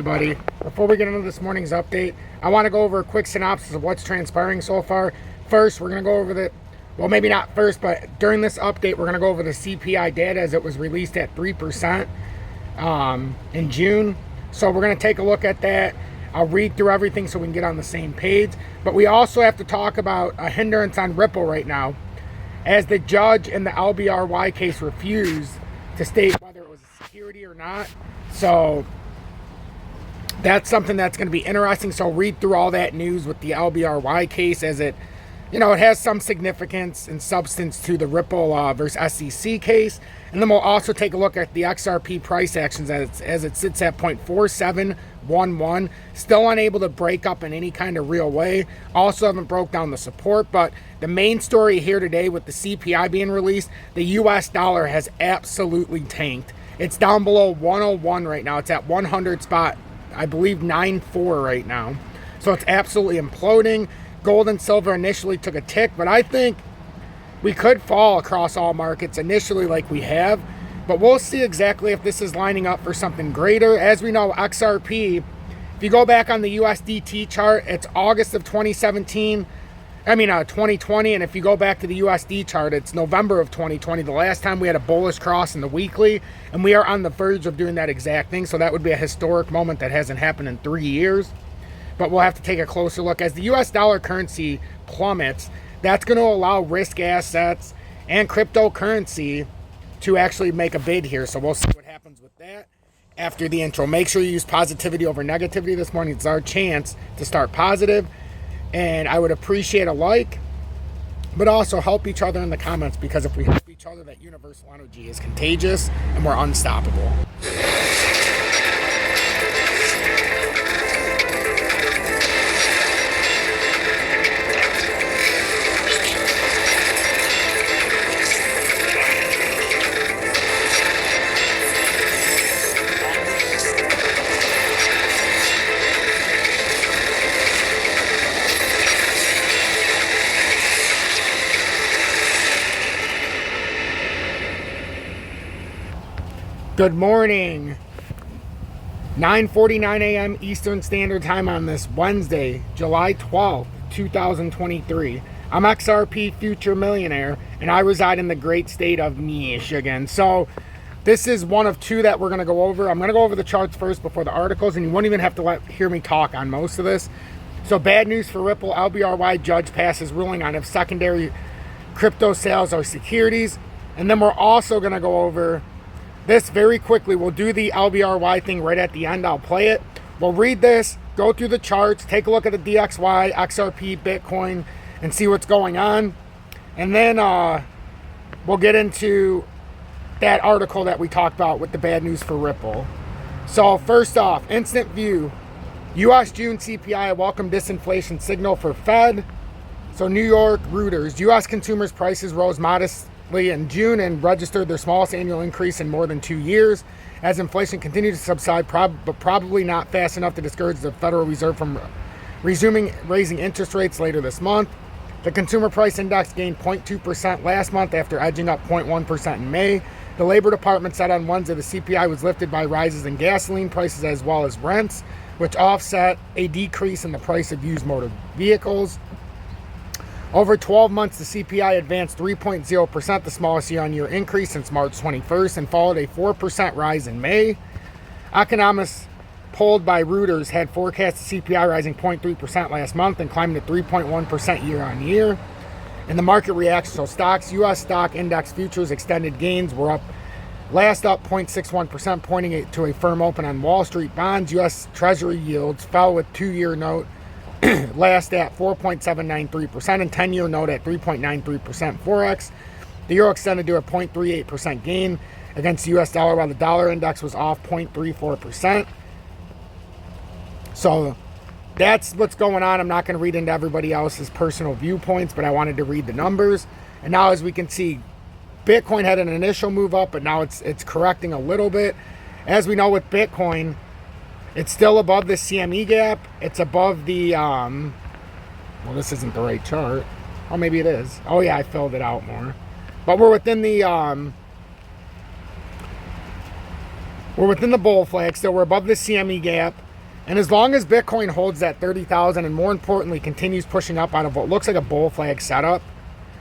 everybody. Before we get into this morning's update, I want to go over a quick synopsis of what's transpiring so far. First, we're going to go over the, well, maybe not first, but during this update, we're going to go over the CPI data as it was released at 3% in June. So we're going to take a look at that. I'll read through everything so we can get on the same page. But we also have to talk about a hindrance on Ripple right now, as the judge in the LBRY case refused to state whether it was a security or not. So that's something that's going to be interesting. So read through all that news with the LBRY case, as it, you know, it has some significance and substance to the Ripple versus SEC case. And then we'll also take a look at the XRP price actions as it sits at 0.4711. Still unable to break up in any kind of real way. Also haven't broke down the support. But the main story here today with the CPI being released, the US dollar has absolutely tanked. It's down below 101 right now. It's at 100 spot, I believe 94 right now. So it's absolutely imploding. Gold and silver initially took a tick, but I think we could fall across all markets initially like we have. But we'll see exactly if this is lining up for something greater. As we know, XRP, if you go back on the USDT chart, it's August of 2020. And if you go back to the USD chart, it's November of 2020, the last time we had a bullish cross in the weekly, and we are on the verge of doing that exact thing. So that would be a historic moment that hasn't happened in 3 years. But we'll have to take a closer look. As the US dollar currency plummets, that's going to allow risk assets and cryptocurrency to actually make a bid here. So we'll see what happens with that after the intro. Make sure you use positivity over negativity this morning. It's our chance to start positive. And I would appreciate a like, but also help each other in the comments, because if we help each other, that universal energy is contagious and we're unstoppable. Good morning. 9:49 a.m. Eastern Standard Time on this Wednesday, July 12th, 2023. I'm XRP Future Millionaire, and I reside in the great state of Michigan. So this is one of two that we're going to go over. I'm going to go over the charts first before the articles, and you won't even have to hear me talk on most of this. So bad news for Ripple. LBRY judge passes ruling on if secondary crypto sales are securities. And then we're also going to go over this very quickly. We'll do the LBRY thing right at the end. I'll play it. We'll read this, go through the charts, take a look at the DXY, XRP, Bitcoin, and see what's going on. And then we'll get into that article that we talked about with the bad news for Ripple. So first off, instant view. U.S. June CPI, a welcome disinflation signal for Fed. So New York, Reuters. U.S. consumers' prices rose modestly in June and registered their smallest annual increase in more than 2 years, as inflation continued to subside, but probably not fast enough to discourage the Federal Reserve from resuming raising interest rates later this month. The consumer price index gained 0.2% last month after edging up 0.1% in May. The Labor Department said on Wednesday the CPI was lifted by rises in gasoline prices as well as rents, which offset a decrease in the price of used motor vehicles. Over 12 months, the CPI advanced 3.0%, the smallest year-on-year increase since March 21st, and followed a 4% rise in May. Economists polled by Reuters had forecast the CPI rising 0.3% last month and climbing to 3.1% year-on-year. In the market reaction, so stocks, U.S. stock index futures extended gains were up, last up 0.61%, pointing to a firm open on Wall Street. Bonds, U.S. Treasury yields fell with 2-year note last at 4.793% and 10-year note at 3.93%. Forex, the euro extended to a 0.38% gain against the US dollar, while the dollar index was off 0.34%. So that's what's going on. I'm not going to read into everybody else's personal viewpoints, but I wanted to read the numbers. And now, as we can see, Bitcoin had an initial move up, but now it's correcting a little bit. As we know with Bitcoin, it's still above the CME gap. It's above the, well, this isn't the right chart. Oh, maybe it is. Oh, yeah, I filled it out more. But we're within the, bull flag. So we're above the CME gap. And as long as Bitcoin holds that 30,000 and more importantly continues pushing up out of what looks like a bull flag setup,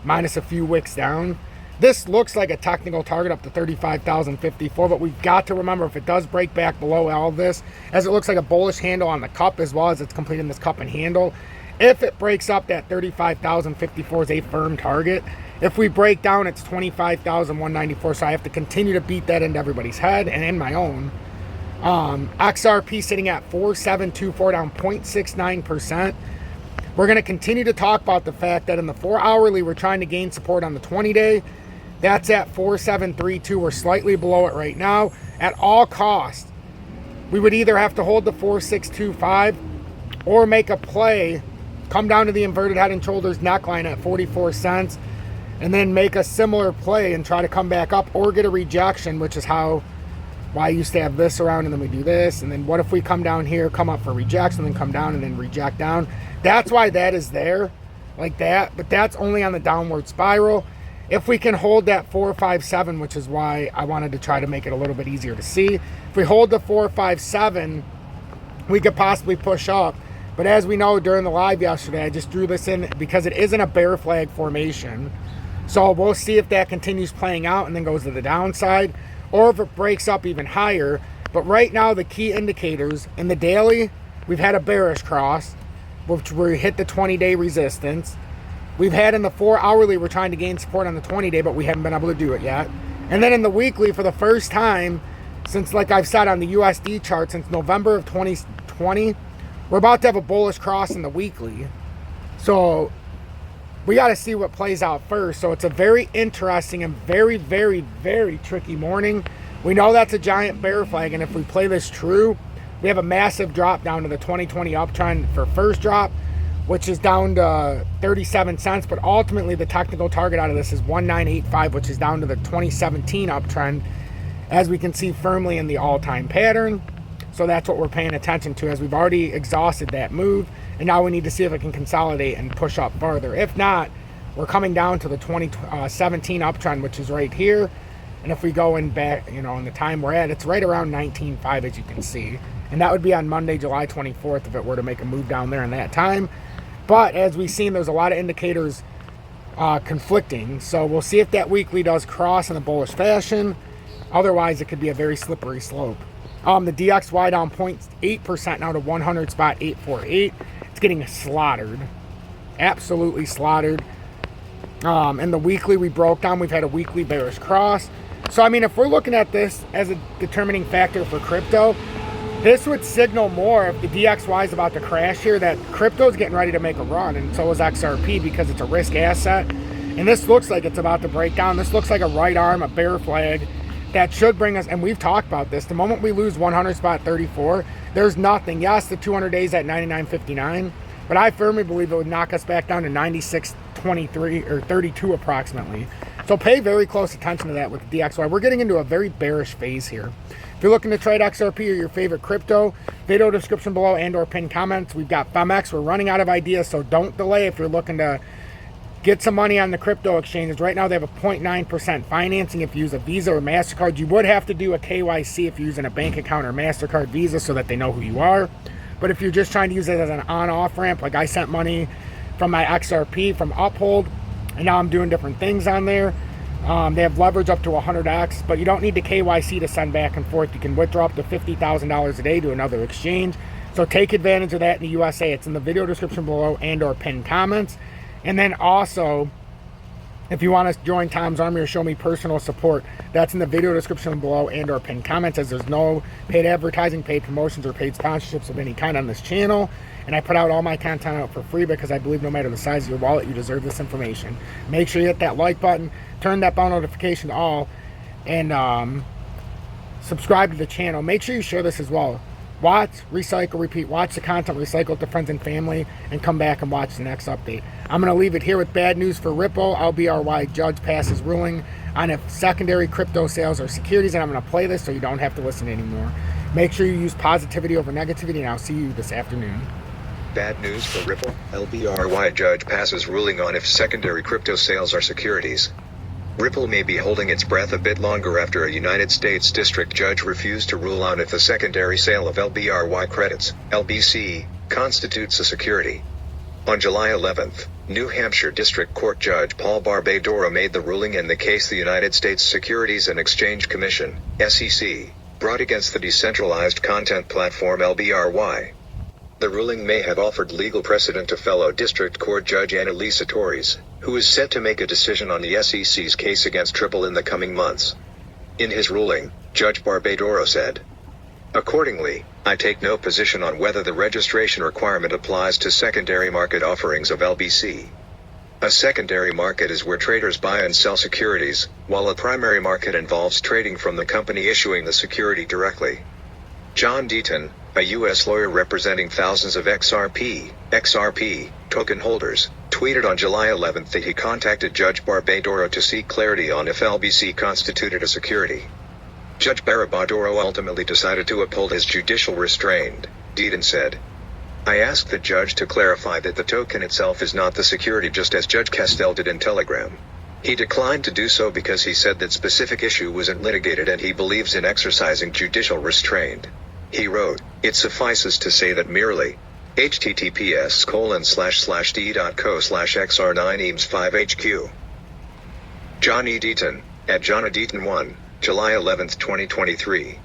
minus a few wicks down, this looks like a technical target up to 35,054, but we've got to remember if it does break back below all of this, as it looks like a bullish handle on the cup as well as it's completing this cup and handle, if it breaks up, that 35,054 is a firm target. If we break down, it's 25,194, so I have to continue to beat that into everybody's head and in my own. XRP sitting at 4724, down 0.69%. We're going to continue to talk about the fact that in the 4 hourly, we're trying to gain support on the 20-day. That's at 4732. We're slightly below it right now. At all costs, we would either have to hold the 4625 or make a play, come down to the inverted head and shoulders neckline at 44 cents, and then make a similar play and try to come back up or get a rejection, which is why I used to have this around and then we do this. And then what if we come down here, come up for rejection, and then come down and then reject down? That's why that is there like that, but that's only on the downward spiral. If we can hold that 457, which is why I wanted to try to make it a little bit easier to see. If we hold the 457, we could possibly push up. But as we know during the live yesterday, I just drew this in because it isn't a bear flag formation. So we'll see if that continues playing out and then goes to the downside, or if it breaks up even higher. But right now, the key indicators in the daily, we've had a bearish cross, which we hit the 20-day resistance. We've had in the 4 hourly, we're trying to gain support on the 20-day, but we haven't been able to do it yet. And then in the weekly, for the first time since, like I've said on the USD chart, since November of 2020, we're about to have a bullish cross in the weekly. So we got to see what plays out first. So it's a very interesting and very, very, very tricky morning. We know that's a giant bear flag, and if we play this true, we have a massive drop down to the 2020 uptrend for first drop, which is down to 37 cents. But ultimately, the technical target out of this is 1985, which is down to the 2017 uptrend, as we can see firmly in the all-time pattern. So that's what we're paying attention to, as we've already exhausted that move. And now we need to see if it can consolidate and push up further. If not, we're coming down to the 2017 uptrend, which is right here. And if we go in back, in the time we're at, it's right around 19.5, as you can see. And that would be on Monday, July 24th, if it were to make a move down there in that time. But as we've seen, there's a lot of indicators conflicting. So we'll see if that weekly does cross in a bullish fashion. Otherwise, it could be a very slippery slope. The DXY down 0.8% now to 100 spot 848. It's getting slaughtered. Absolutely slaughtered. And the weekly we broke down. We've had a weekly bearish cross. So, I mean, if we're looking at this as a determining factor for crypto, this would signal more if the DXY is about to crash here that crypto is getting ready to make a run, and so is XRP, because it's a risk asset. And this looks like it's about to break down. This looks like a right arm, a bear flag. That should bring us, and we've talked about this, the moment we lose 100 spot 34, there's nothing. Yes, the 200 days at 99.59, but I firmly believe it would knock us back down to 96.23 or 32 approximately. So pay very close attention to that with the DXY. We're getting into a very bearish phase here. If you're looking to trade XRP or your favorite crypto, video description below and/or pinned comments. We've got FEMX. We're running out of ideas, so don't delay if you're looking to get some money on the crypto exchanges. Right now, they have a 0.9% financing if you use a Visa or MasterCard. You would have to do a KYC if you're using a bank account or MasterCard Visa so that they know who you are. But if you're just trying to use it as an on-off ramp, like I sent money from my XRP from Uphold, and now I'm doing different things on there. They have leverage up to 100x, but you don't need the KYC to send back and forth. You can withdraw up to $50,000 a day to another exchange. So take advantage of that in the USA. It's in the video description below and/or pinned comments. And then also, if you want to join Tom's Army or show me personal support, that's in the video description below and/or pinned comments, as there's no paid advertising, paid promotions, or paid sponsorships of any kind on this channel. And I put out all my content out for free because I believe no matter the size of your wallet, you deserve this information. Make sure you hit that like button, turn that bell notification to all, and subscribe to the channel. Make sure you share this as well. Watch, recycle, repeat. Watch the content, recycle it to friends and family, and come back and watch the next update. I'm going to leave it here with bad news for Ripple. LBRY judge passes ruling on if secondary crypto sales are securities, and I'm going to play this so you don't have to listen anymore. Make sure you use positivity over negativity, and I'll see you this afternoon. Bad news for Ripple. LBRY judge passes ruling on if secondary crypto sales are securities. Ripple may be holding its breath a bit longer after a United States district judge refused to rule on if the secondary sale of LBRY credits, LBC, constitutes a security. On July 11th, New Hampshire District Court Judge Paul Barbadoro made the ruling in the case the United States Securities and Exchange Commission, SEC, brought against the decentralized content platform LBRY. The ruling may have offered legal precedent to fellow District Court Judge Annalisa Torres, who is set to make a decision on the SEC's case against Ripple in the coming months. In his ruling, Judge Barbadoro said, "Accordingly, I take no position on whether the registration requirement applies to secondary market offerings of LBC. A secondary market is where traders buy and sell securities, while a primary market involves trading from the company issuing the security directly." John Deaton, a U.S. lawyer representing thousands of XRP token holders, tweeted on July 11th that he contacted Judge Barbadoro to seek clarity on if LBC constituted a security. Judge Barbadoro ultimately decided to uphold his judicial restraint, Deaton said. "I asked the judge to clarify that the token itself is not the security, just as Judge Castell did in Telegram. He declined to do so because he said that specific issue wasn't litigated and he believes in exercising judicial restraint." He wrote, "It suffices to say that merely https://d.co/xr9eames5hq." John E. Deaton, at John E. Deaton 1, July 11, 2023.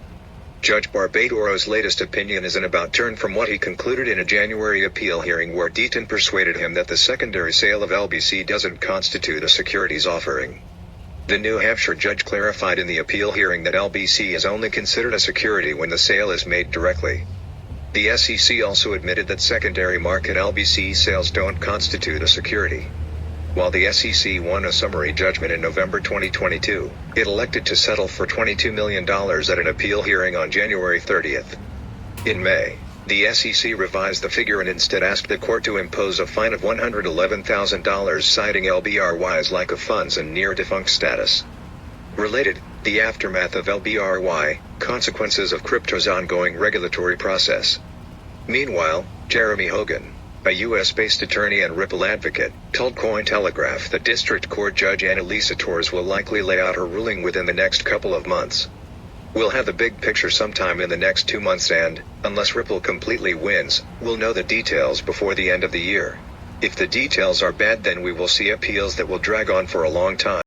Judge Barbadoro's latest opinion is an about-turn from what he concluded in a January appeal hearing where Deaton persuaded him that the secondary sale of LBC doesn't constitute a securities offering. The New Hampshire judge clarified in the appeal hearing that LBC is only considered a security when the sale is made directly. The SEC also admitted that secondary market LBC sales don't constitute a security. While the SEC won a summary judgment in November 2022, it elected to settle for $22 million at an appeal hearing on January 30th. In May, the SEC revised the figure and instead asked the court to impose a fine of $111,000, citing LBRY's lack of funds and near-defunct status. Related, the aftermath of LBRY, consequences of crypto's ongoing regulatory process. Meanwhile, Jeremy Hogan, a U.S.-based attorney and Ripple advocate, told Cointelegraph that District Court Judge Annalisa Torres will likely lay out her ruling within the next couple of months. "We'll have the big picture sometime in the next 2 months and, unless Ripple completely wins, we'll know the details before the end of the year. If the details are bad, then we will see appeals that will drag on for a long time."